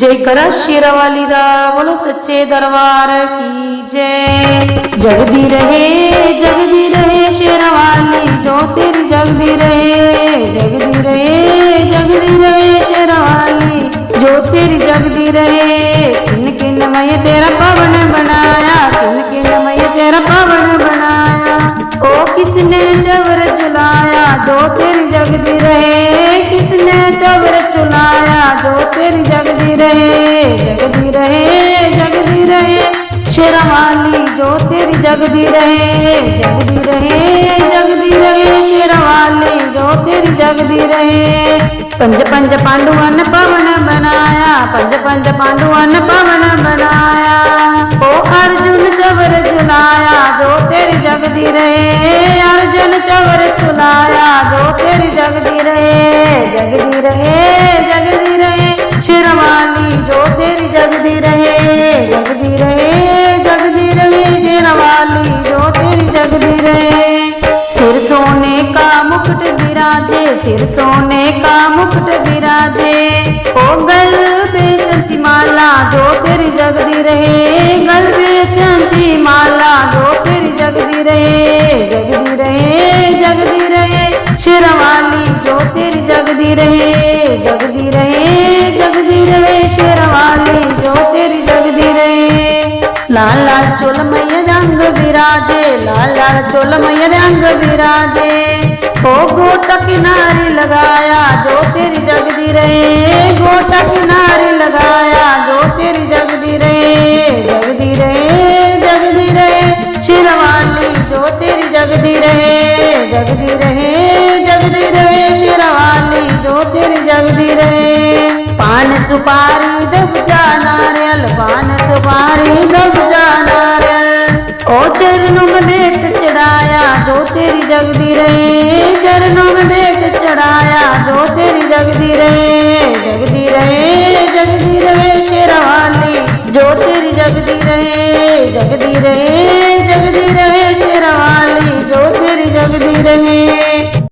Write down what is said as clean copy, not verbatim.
जय करा शेरावाली दा बोलो सच्चे दरबार की जय। जगदी रहे शेरावाली जो तेरी जगदी रहे शेरावाली जो तेरी जगदी रहे। किन किन मैं तेरा पावन बनाया, किन किन मैं तेरा पावन बनाया। ओ किसने चवर चुलाया जो तेरी जगदी रहे, किसने चवर चुलाया जो तेरी जगदी रहे। जगदी रहे शेरावाली जो तेरी जगदी रहे शेरावाली जो तेरी जगदी रहे। पंज पंज पांडुअन पवन बनाया, पंज पंज पांडुअन पवन बनाया। ओ अर्जुन चवर चुलाया जो तेरी जगदी रहे, अर्जुन चवर चुलाया जो तेरी जगदी रहे शेरावाली जो तेरी जगदी रहे शेरावाली जो तेरी जगदी रहे। सिर सोने का मुकुट विराजे, सिर सोने का मुकुट विराजे। ओ गल बेचंती माला जो तेरी जगदी रहे, गल बेचंती माला जो तेरी जगदी रहे शेरावाली जो तेरी जगदी रहे शेरावाली जो तेरी जगदी रहे। लाल लाल चोल मैया रंग विराजे, लाल लाल चोल मैया रंग विराजे। ओ गोटा किनारे लगाया जो तेरी जगदी रहे, गोटा किनारे लगाया जो तेरी जगदी रहे शेरावाली जो तेरी जगदी रहे शेरावाली जो तेरी जगदी रहे। पान सुपारी दबजा नारियल, पान सुपारी दबजा नारियल। ओ चरणों में भेंट चढ़ाया जो तेरी जगदी रहे, चरणों में भेंट चढ़ाया जो तेरी जगदी रहे शेरावाली जो तेरी जगदी रहे